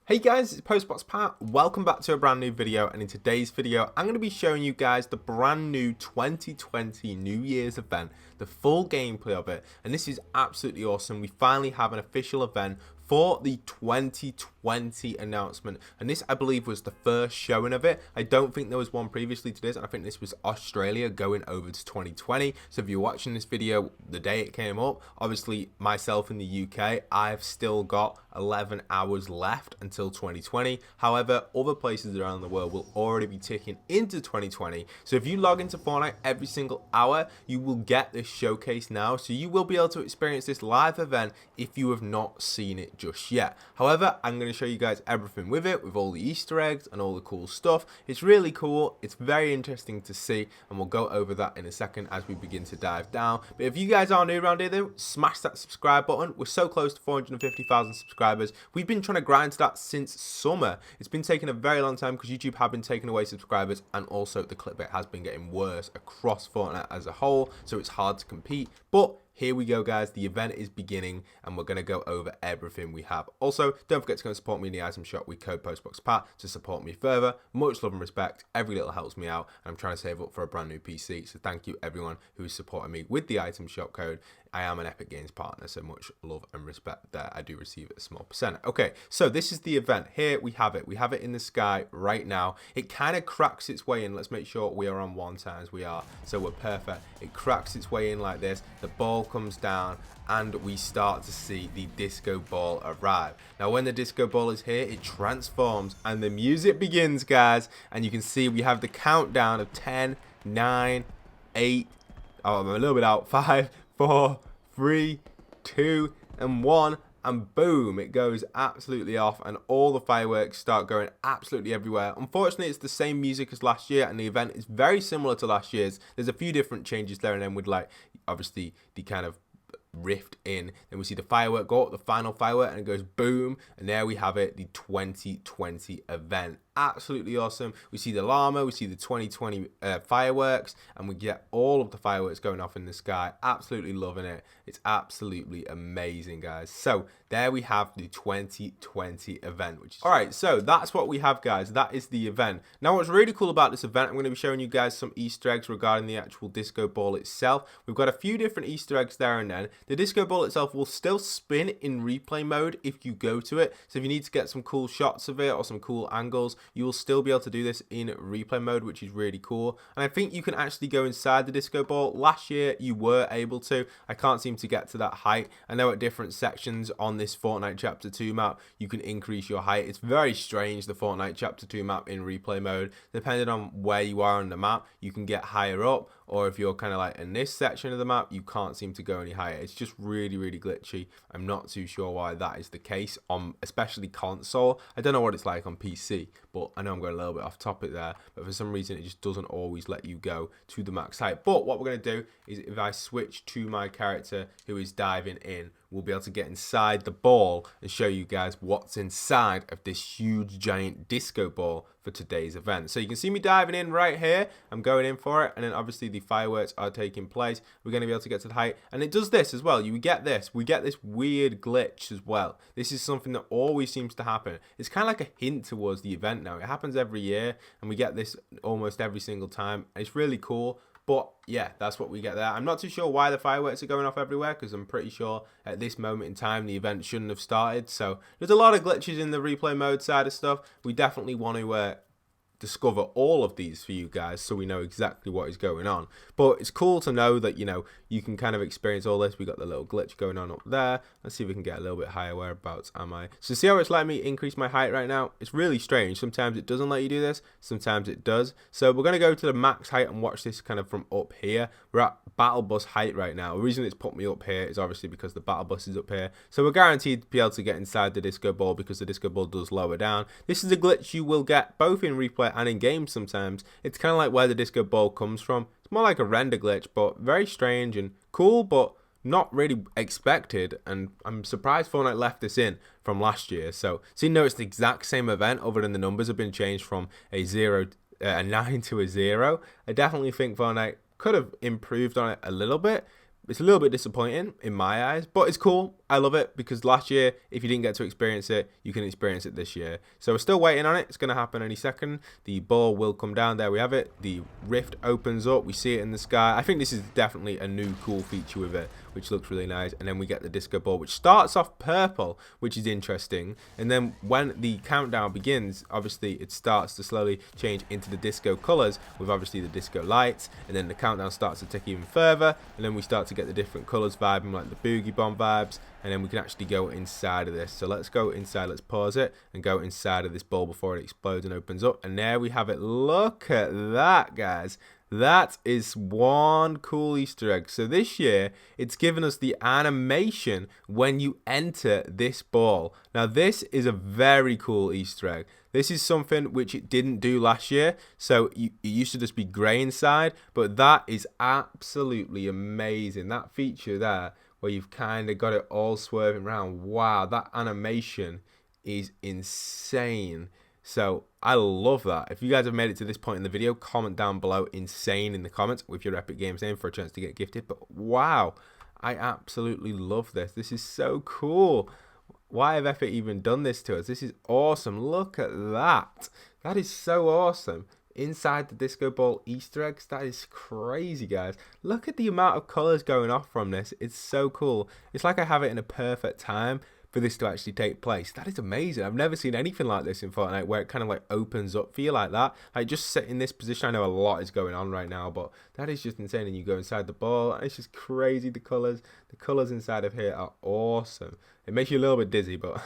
Hey guys, it's Postboxpat. Welcome back to a brand new video, and in today's video I'm going to be showing you guys the brand new 2020 New Year's event, the full gameplay of it, and this is absolutely awesome. We finally have an official event for the 2020 announcement, and this I believe was the first showing of it. I don't think there was one previously to this, and I think this was Australia going over to 2020. So if you're watching this video the day it came up, obviously myself in the UK, I've still got 11 hours left until 2020. However, other places around the world will already be ticking into 2020. So if you log into Fortnite every single hour, you will get this showcase now, so you will be able to experience this live event if you have not seen it just yet. However, I'm going to show you guys everything with it, with all the Easter eggs and all the cool stuff. It's really cool, it's very interesting to see, and we'll go over that in a second as we begin to dive down. But if you guys are new around here though, smash that subscribe button. We're so close to 450,000 subscribers. We've been trying to grind to that since summer. It's been taking a very long time because YouTube have been taking away subscribers, and also the clickbait has been getting worse across Fortnite as a whole, so it's hard to compete. But here we go, guys. The event is beginning, and we're going to go over everything we have. Also, don't forget to go and support me in the item shop with code Postboxpat to support me further. Much love and respect. Every little helps me out, and I'm trying to save up for a brand new PC. So thank you, everyone who is supporting me with the item shop code. I am an Epic Games partner, so much love and respect there. I do receive a small percent. Okay, so this is the event. Here we have it. We have it in the sky right now. It kind of cracks its way in. Let's make sure we are on one times. We are, so we're perfect. It cracks its way in like this. The ball comes down, and we start to see the disco ball arrive. Now when the disco ball is here, it transforms and the music begins, guys, and you can see we have the countdown of 10, 9, 8, oh, I'm a little bit out, 5, 4, 3, 2, and 1, and boom, it goes absolutely off, and all the fireworks start going absolutely everywhere. Unfortunately, it's the same music as last year, and the event is very similar to last year's. There's a few different changes there, and then with, like, obviously the kind of rift in, then we see the firework go up, the final firework, and it goes boom, and there we have it, the 2020 event. Absolutely awesome. We see the llama, we see the 2020 fireworks, and we get all of the fireworks going off in the sky. Absolutely loving it. It's absolutely amazing, guys. So there we have the 2020 event, which is all right. So that's what we have, guys. That is the event. Now what's really cool about this event, I'm going to be showing you guys some Easter eggs regarding the actual disco ball itself. We've got a few different Easter eggs there, and then the disco ball itself will still spin in replay mode if you go to it. So if you need to get some cool shots of it or some cool angles, you will still be able to do this in replay mode, which is really cool. And I think you can actually go inside the disco ball. Last year you were able to. I can't seem to get to that height. I know at different sections on this Fortnite Chapter 2 map you can increase your height. It's very strange, the Fortnite Chapter 2 map in replay mode. Depending on where you are on the map, you can get higher up, or if you're kind of like in this section of the map, you can't seem to go any higher. It's just really glitchy. I'm not too sure why that is the case on especially console. I don't know what it's like on PC, but I know I'm going a little bit off topic there, but for some reason it just doesn't always let you go to the max height. But what we're going to do is, if I switch to my character who is diving in, we'll be able to get inside the ball and show you guys what's inside of this huge giant disco ball for today's event. So you can see me diving in right here. I'm going in for it, and then obviously the fireworks are taking place. We're going to be able to get to the height, and it does this as well. We get this weird glitch as well. This is something that always seems to happen. It's kind of like a hint towards the event now. It happens every year, and we get this almost every single time. It's really cool. But yeah, that's what we get there. I'm not too sure why the fireworks are going off everywhere, because I'm pretty sure at this moment in time the event shouldn't have started. So there's a lot of glitches in the replay mode side of stuff. We definitely want to discover all of these for you guys, so we know exactly what is going on. But it's cool to know that, you know, you can kind of experience all this. We got the little glitch going on up there. Let's see if we can get a little bit higher. Whereabouts am I? So see how it's letting me increase my height right now? It's really strange. Sometimes it doesn't let you do this, sometimes it does. So we're going to go to the max height and watch this kind of from up here. We're at battle bus height right now. The reason it's put me up here is obviously because the battle bus is up here, so we're guaranteed to be able to get inside the disco ball, because the disco ball does lower down. This is a glitch you will get both in replay and in game sometimes. It's kind of like where the disco ball comes from. It's more like a render glitch, but very strange and cool, but not really expected. And I'm surprised Fortnite left this in from last year. So you know, it's the exact same event, other than the numbers have been changed from a 9 to a 0. I definitely think Fortnite could have improved on it a little bit. It's a little bit disappointing in my eyes, but it's cool. I love it because last year, if you didn't get to experience it, you can experience it this year. So we're still waiting on it. It's going to happen any second. The ball will come down. There we have it. The rift opens up. We see it in the sky. I think this is definitely a new cool feature with it, which looks really nice. And then we get the disco ball, which starts off purple, which is interesting. And then when the countdown begins, obviously it starts to slowly change into the disco colors with obviously the disco lights. And then the countdown starts to tick even further. And then we start to get the different colors vibing, like the boogie bomb vibes. And then we can actually go inside of this. So let's go inside. Let's pause it and go inside of this ball before it explodes and opens up. And there we have it. Look at that, guys. That is one cool Easter egg. So this year, it's given us the animation when you enter this ball. Now, this is a very cool Easter egg. This is something which it didn't do last year. So it used to just be grey inside. But that is absolutely amazing. That feature there, where you've kind of got it all swerving around. Wow, that animation is insane. So I love that. If you guys have made it to this point in the video, comment down below insane in the comments with your Epic Games name for a chance to get gifted. But wow, I absolutely love this. This is so cool. Why have Epic even done this to us? This is awesome. Look at that. That is so awesome. Inside the disco ball Easter eggs, that is crazy, guys. Look at the amount of colors going off from this. It's so cool. It's like I have it in a perfect time for this to actually take place. That is amazing. I've never seen anything like this in Fortnite, where it kind of like opens up for you like that. Like, just sit in this position. I know a lot is going on right now, but that is just insane. And you go inside the ball, and it's just crazy. The colors inside of here are awesome. It makes you a little bit dizzy, but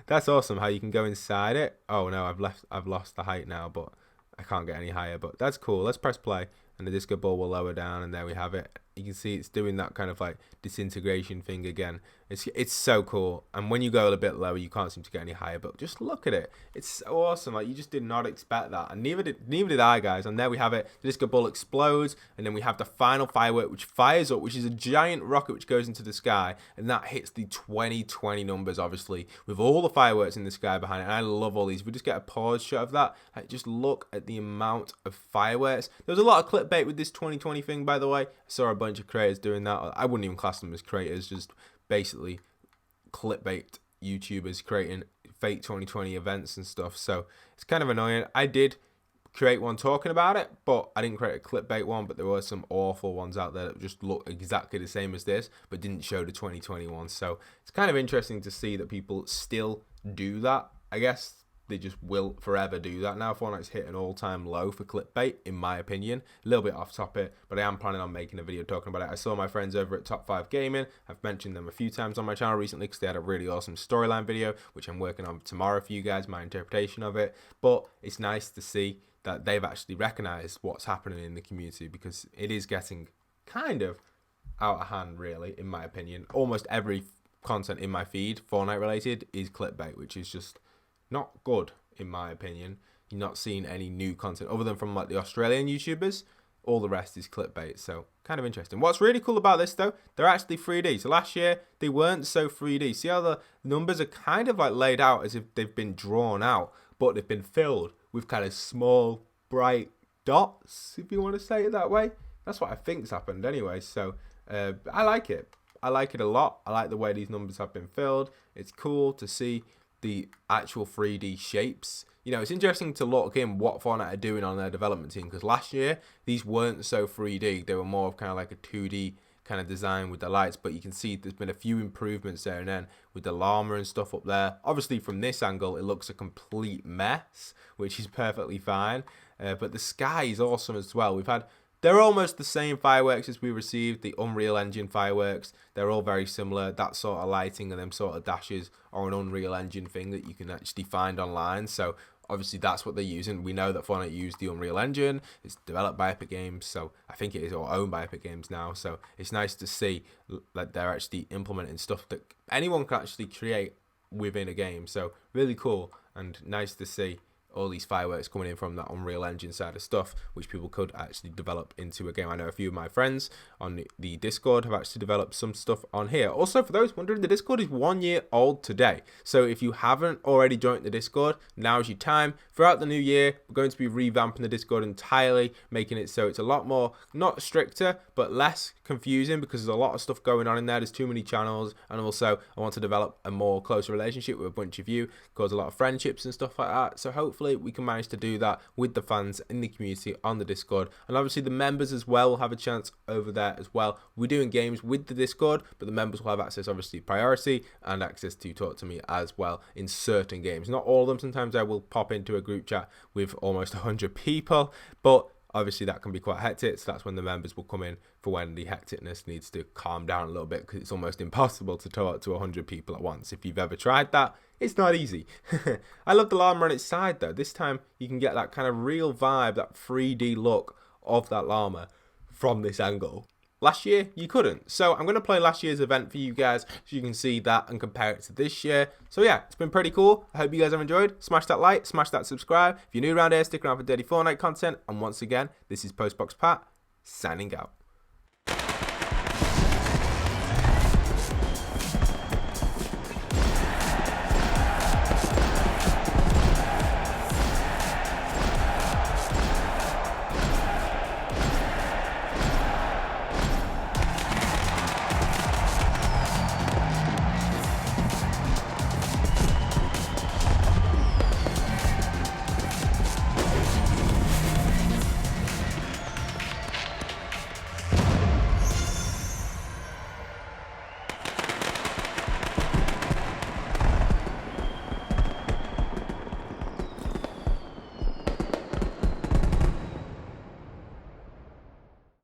that's awesome how you can go inside it. Oh no, I've lost the height now, but I can't get any higher, but that's cool. Let's press play and the disco ball will lower down, and there we have it. You can see it's doing that kind of like disintegration thing again. It's so cool. And when you go a bit lower, you can't seem to get any higher, but just look at it. It's so awesome. Like, you just did not expect that, and neither did I, guys. And there we have it. The disco ball explodes, and then we have the final firework, which fires up, which is a giant rocket which goes into the sky, and that hits the 2020 numbers, obviously, with all the fireworks in the sky behind it. And I love all these. We just get a pause shot of that. Like, just look at the amount of fireworks. There was a lot of clickbait with this 2020 thing, by the way. I saw a bunch of creators doing that. I wouldn't even class them as creators, just basically clickbait YouTubers creating fake 2020 events and stuff. So it's kind of annoying. I did create one talking about it, but I didn't create a clickbait one. But there were some awful ones out there that just look exactly the same as this, but didn't show the 2021. So it's kind of interesting to see that people still do that. I guess they just will forever do that now. Fortnite's hit an all-time low for clickbait, in my opinion. A little bit off topic, but I am planning on making a video talking about it. I saw my friends over at Top 5 Gaming. I've mentioned them a few times on my channel recently because they had a really awesome storyline video, which I'm working on tomorrow for you guys, my interpretation of it. But it's nice to see that they've actually recognized what's happening in the community, because it is getting kind of out of hand, really, in my opinion. Almost every content in my feed, Fortnite related, is clickbait, which is just not good, in my opinion. You're not seeing any new content other than from like the Australian YouTubers. All the rest is clickbait, so kind of interesting. What's really cool about this, though, they're actually 3D. So last year, they weren't so 3D. See how the numbers are kind of like laid out as if they've been drawn out, but they've been filled with kind of small, bright dots, if you want to say it that way. That's what I think's happened anyway, so I like it. I like it a lot. I like the way these numbers have been filled. It's cool to see the actual 3D shapes. You know, it's interesting to look in what Fortnite are doing on their development team, because last year these weren't so 3D. They were more of kind of like a 2D kind of design with the lights, but you can see there's been a few improvements there, and then with the llama and stuff up there. Obviously from this angle it looks a complete mess, which is perfectly fine, but the sky is awesome as well. They're almost the same fireworks as we received, the Unreal Engine fireworks. They're all very similar. That sort of lighting and them sort of dashes are an Unreal Engine thing that you can actually find online. So obviously that's what they're using. We know that Fortnite used the Unreal Engine. It's developed by Epic Games, so I think it is all owned by Epic Games now. So it's nice to see that they're actually implementing stuff that anyone can actually create within a game. So really cool and nice to see all these fireworks coming in from that Unreal Engine side of stuff, which people could actually develop into a game. I know a few of my friends on the Discord have actually developed some stuff on here. Also, for those wondering, the Discord is 1 year old today. So if you haven't already joined the Discord, now's your time. Throughout the new year, we're going to be revamping the Discord entirely, making it so it's a lot more, not stricter, but less confusing, because there's a lot of stuff going on in there. There's too many channels, and also I want to develop a more closer relationship with a bunch of you, cause a lot of friendships and stuff like that. So hopefully we can manage to do that with the fans in the community on the Discord, and obviously the members as well will have a chance over there as well. We're doing games with the Discord, but the members will have access, obviously priority, and access to talk to me as well in certain games. Not all of them. Sometimes I will pop into a group chat with almost 100 people, but obviously that can be quite hectic, so that's when the members will come in for when the hecticness needs to calm down a little bit, because it's almost impossible to talk to 100 people at once. If you've ever tried that, it's not easy. I love the llama on its side though. This time you can get that kind of real vibe, that 3D look of that llama from this angle. Last year, you couldn't. So I'm going to play last year's event for you guys so you can see that and compare it to this year. So yeah, it's been pretty cool. I hope you guys have enjoyed. Smash that like, smash that subscribe. If you're new around here, stick around for daily Fortnite content. And once again, this is Postboxpat, signing out.